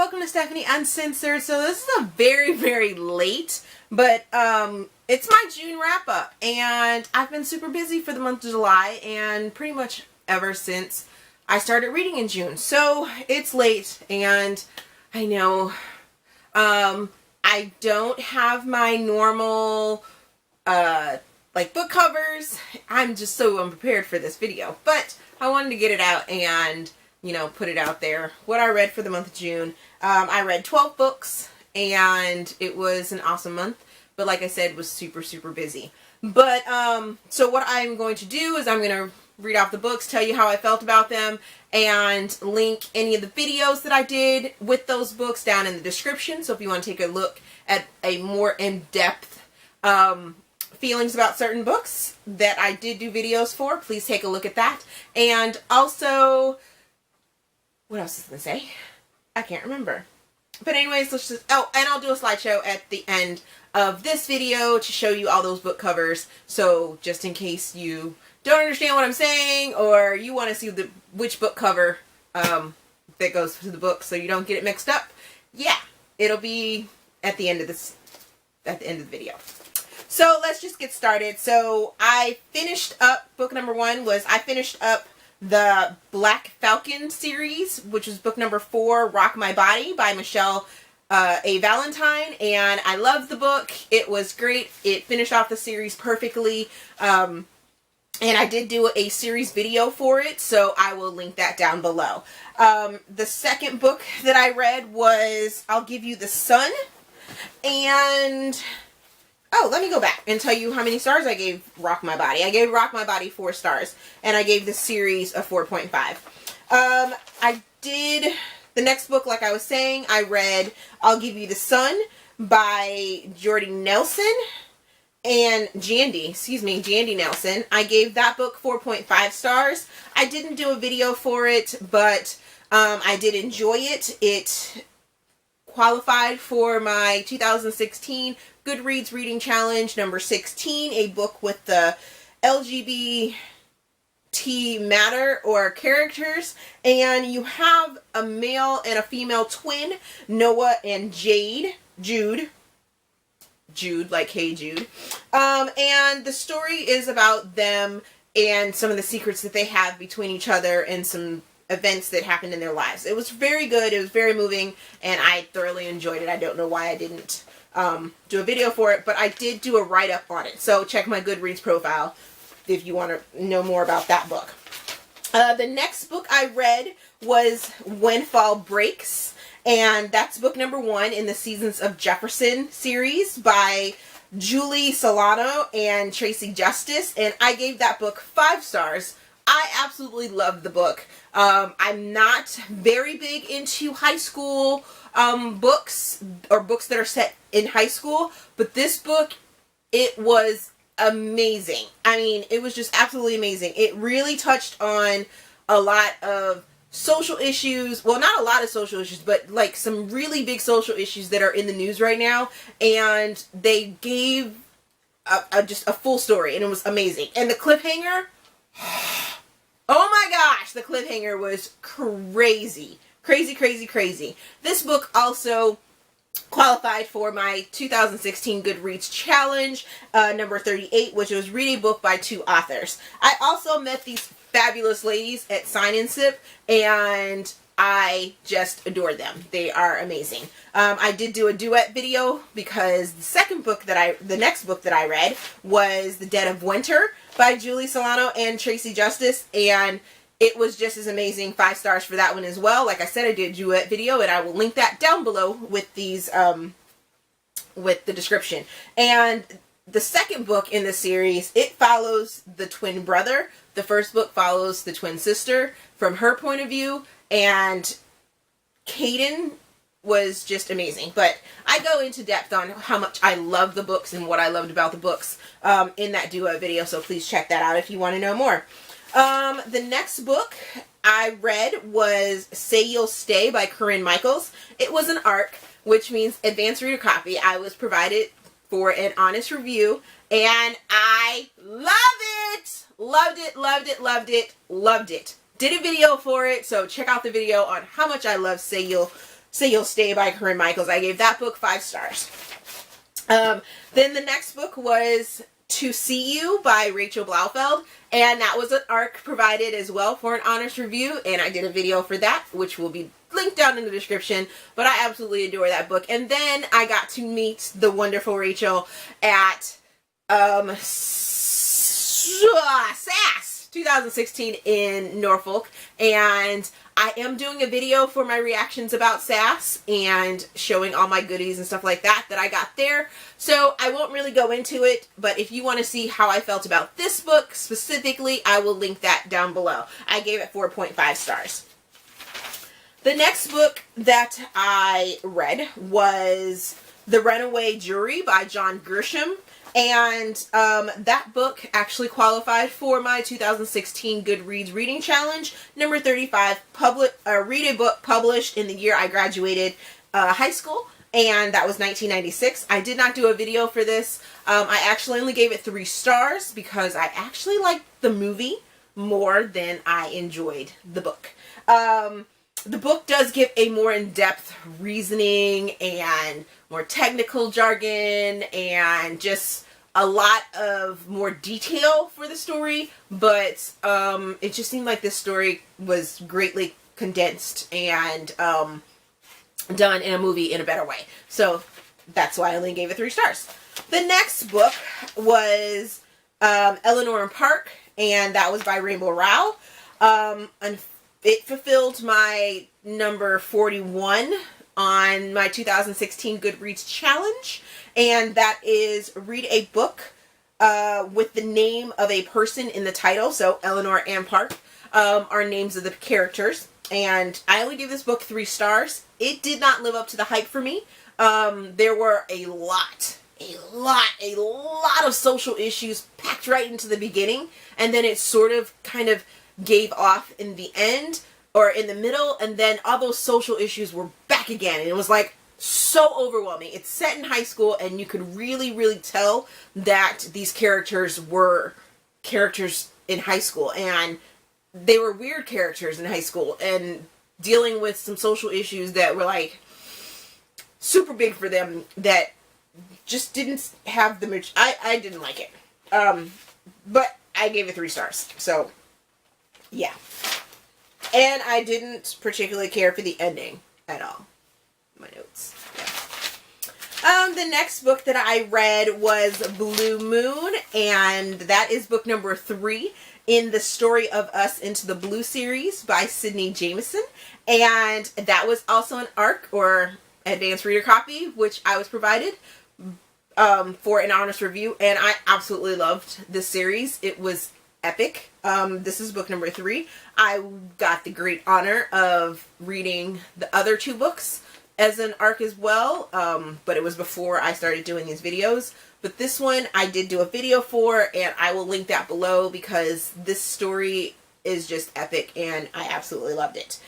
welcome to Stephanie Uncensored. So this is a very late, but it's my June wrap up, and I've been super busy for the month of July and pretty much ever since I started reading in June. So it's late, and I know I don't have my normal like book covers. I'm just so unprepared for this video, but I wanted to get it out and, you know, put it out there. What I read for the month of June. I read 12 books, and it was an awesome month, but like I said, was super busy. But so what I'm going to do is I'm going to read off the books, tell you how I felt about them, and link any of the videos that I did with those books down in the description. So if you want to take a look at a more in-depth feelings about certain books that I did do videos for, please take a look at that. And also, what else was I going to say? I can't remember. But anyways, let's just, oh, and I'll do a slideshow at the end of this video to show you all those book covers. So just in case you don't understand what I'm saying, or you want to see which book cover that goes to the book so you don't get it mixed up, yeah, it'll be at the end of this, at the end of the video. So let's just get started. So I finished up, book number one was, I finished up the Black Falcon series, which was book number 4, Rock My Body by Michelle A. Valentine, and I loved the book. It was great. It finished off the series perfectly, and I did do a series video for it, so I will link that down below. The second book that I read was I'll Give You the Sun, and oh, let me go back and tell you how many stars I gave Rock My Body. I gave Rock My Body 4 stars, and I gave the series a 4.5. I did, the next book, like I was saying, I read I'll Give You the Sun by Jordy Nelson and Jandy Nelson. I gave that book 4.5 stars. I didn't do a video for it, but I did enjoy it. It qualified for my 2016 Goodreads Reading Challenge number 16, a book with the LGBT matter or characters, and you have a male and a female twin, Noah and Jude, like Hey Jude, and the story is about them and some of the secrets that they have between each other and some events that happened in their lives. It was very good, it was very moving, and I thoroughly enjoyed it. I don't know why I didn't do a video for it, but I did do a write-up on it, so check my Goodreads profile if you want to know more about that book. The next book I read was When Fall Breaks, and that's book number 1 in the Seasons of Jefferson series by Julie Solano and Tracy Justice, and I gave that book 5 stars. I absolutely loved the book. I'm not very big into high school books or books that are set in high school, but this book, it was amazing. I mean, it was just absolutely amazing. It really touched on a lot of social issues. Well, not a lot of social issues, but like some really big social issues that are in the news right now, and they gave just a full story, and it was amazing. And the cliffhanger, oh my gosh, the cliffhanger was crazy. Crazy. This book also qualified for my 2016 Goodreads Challenge, number 38, which was Read a Book by 2 authors. I also met these fabulous ladies at Sign and Sip, and I just adore them. They are amazing. I did do a duet video because the next book that I read was The Dead of Winter by Julie Solano and Tracy Justice, and it was just as amazing. 5 stars for that one as well. Like I said, I did a duet video, and I will link that down below with these, with the description. And the second book in the series, it follows the twin brother. The first book follows the twin sister from her point of view, and Caden was just amazing. But I go into depth on how much I love the books and what I loved about the books in that duet video, so please check that out if you want to know more. The next book I read was Say You'll Stay by Corinne Michaels. It was an ARC, which means advanced reader copy. I was provided for an honest review, and I love it! Loved it. Did a video for it, so check out the video on how much I love Say You'll Say You'll Stay by Corinne Michaels. I gave that book 5 stars. Then the next book was To See You by Rachel Blaufeld, and that was an ARC provided as well for an honest review, and I did a video for that, which will be linked down in the description, but I absolutely adore that book. And then I got to meet the wonderful Rachel at SAS 2016 in Norfolk, and I am doing a video for my reactions about SAS and showing all my goodies and stuff like that I got there. So I won't really go into it, but if you want to see how I felt about this book specifically, I will link that down below. I gave it 4.5 stars. The next book that I read was The Runaway Jury by John Grisham. And that book actually qualified for my 2016 Goodreads Reading Challenge, number 35, read a book published in the year I graduated high school, and that was 1996. I did not do a video for this. I actually only gave it 3 stars because I actually liked the movie more than I enjoyed the book. The book does give a more in-depth reasoning and more technical jargon and just a lot of more detail for the story, but it just seemed like this story was greatly condensed and done in a movie in a better way. So that's why I only gave it 3 stars. The next book was Eleanor and Park, and that was by Rainbow Rowell. It fulfilled my number 41 on my 2016 Goodreads challenge, and that is read a book with the name of a person in the title. So Eleanor and Park are names of the characters, and I only gave this book 3 stars. It did not live up to the hype for me. There were a lot of social issues packed right into the beginning, and then it sort of kind of gave off in the end or in the middle, and then all those social issues were back again, and it was like so overwhelming. It's set in high school, and you could really tell that these characters were characters in high school, and they were weird characters in high school and dealing with some social issues that were like super big for them that just didn't have the much. I didn't like it, but I gave it 3 stars. So yeah. And I didn't particularly care for the ending at all. My notes. Yeah. The next book that I read was Blue Moon, and that is book number 3 in the Story of Us Into the Blue series by Sydney Jamesson. And that was also an ARC, or advanced reader copy, which I was provided for an honest review, and I absolutely loved this series. It was epic. This is book number 3. I got the great honor of reading the other 2 books as an ARC as well, but it was before I started doing these videos. But this one I did do a video for, and I will link that below because this story is just epic and I absolutely loved it.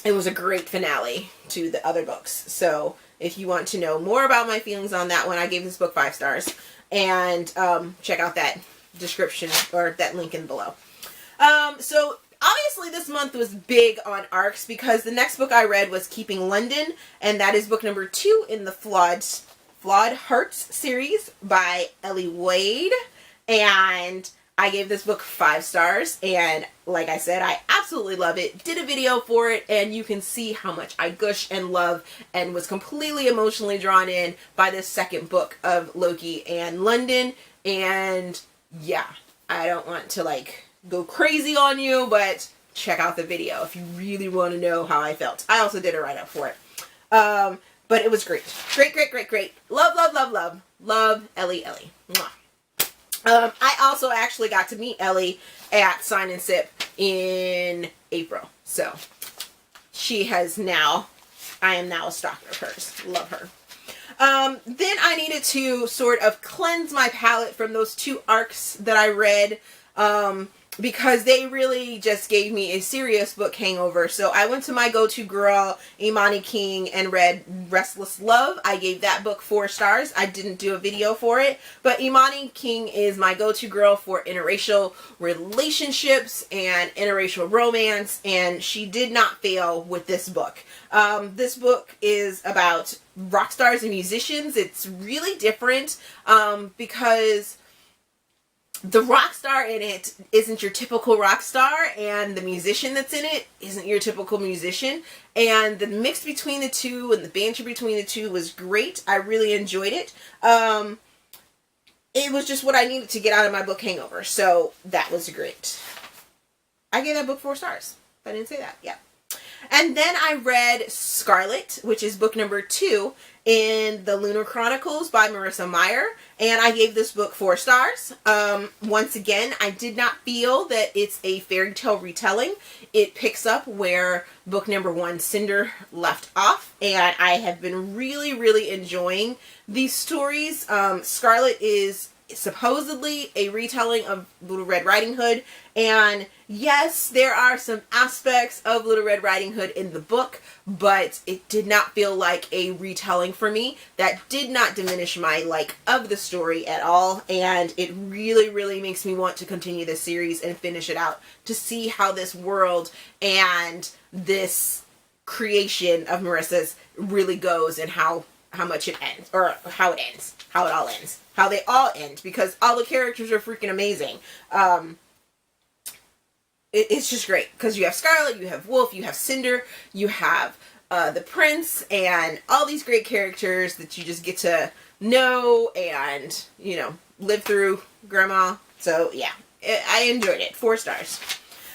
It was a great finale to the other books. So if you want to know more about my feelings on that one, I gave this book 5 stars, and check out that description or that link in below. So obviously this month was big on ARCs because the next book I read was Keeping London, and that is book number 2 in the Flawed Hearts series by Ellie Wade, and I gave this book 5 stars, and like I said, I absolutely love it. Did a video for it, and you can see how much I gush and love and was completely emotionally drawn in by this second book of Loki and London. And yeah, I don't want to like go crazy on you, but check out the video if you really want to know how I felt. I also did a write-up for it. But it was great. Great. Love Ellie. Mwah. I also actually got to meet Ellie at Sign and Sip in April. So she has now, I am now a stalker of hers. Love her. Then I needed to sort of cleanse my palate from those 2 ARCs that I read. because they really just gave me a serious book hangover. So I went to my go-to girl, Imani King, and read Restless Love. I gave that book 4 stars. I didn't do a video for it, but Imani King is my go-to girl for interracial relationships and interracial romance, and she did not fail with this book. This book is about rock stars and musicians. It's really different because the rock star in it isn't your typical rock star, and the musician that's in it isn't your typical musician. And the mix between the two and the banter between the two was great. I really enjoyed it. It was just what I needed to get out of my book hangover. So that was great. I gave that book 4 stars. If I didn't say that. Yeah. And then I read Scarlet, which is book number 2 in the Lunar Chronicles by Marissa Meyer, and I gave this book 4 stars. Once again, I did not feel that it's a fairy tale retelling. It picks up where book number 1, Cinder, left off, and I have been really, really enjoying these stories. Scarlet is supposedly a retelling of Little Red Riding Hood, and yes, there are some aspects of Little Red Riding Hood in the book, but it did not feel like a retelling for me. That did not diminish my like of the story at all, and it really, really makes me want to continue this series and finish it out to see how this world and this creation of Marissa's really goes, and how much it ends, or how it ends, how it all ends, how they all end, because all the characters are freaking amazing. It's just great, because you have Scarlet, you have Wolf, you have Cinder, you have the Prince, and all these great characters that you just get to know and, you know, live through Grandma. So, yeah, I enjoyed it. 4 stars.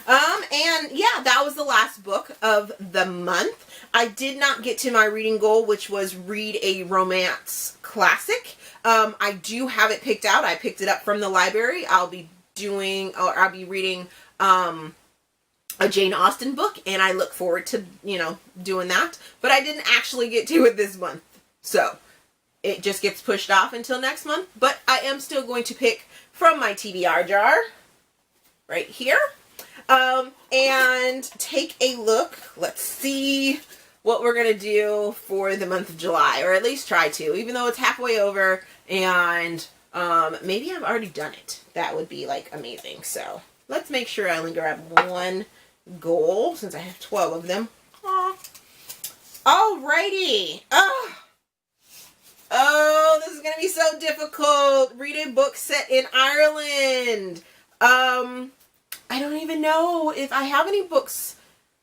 And yeah, that was the last book of the month. I did not get to my reading goal, which was read a romance classic. I do have it picked out. I picked it up from the library. I'll be reading a Jane Austen book, and I look forward to, you know, doing that. But I didn't actually get to it this month. So it just gets pushed off until next month. But I am still going to pick from my TBR jar right here. And take a look. Let's see what we're going to do for the month of July, or at least try to, even though it's halfway over, and maybe I've already done it. That would be like amazing. So let's make sure I only grab 1 goal, since I have 12 of them. Aww. Alrighty. Oh, this is going to be so difficult. Read a book set in Ireland. I don't even know if I have any books,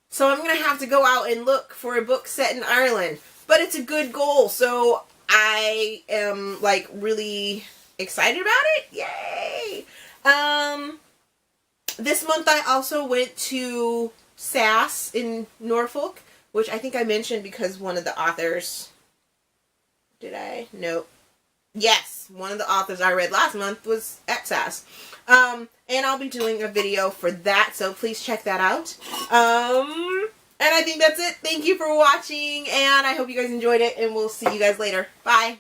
so I'm going to have to go out and look for a book set in Ireland. But it's a good goal, so I am, like, really excited about it. Yay! This month I also went to SAS in Norfolk, which I think I mentioned because one of the authors... Did I? Nope. Yes, one of the authors I read last month was at SAS. And I'll be doing a video for that, so please check that out. And I think that's it. Thank you for watching, and I hope you guys enjoyed it, and we'll see you guys later. Bye!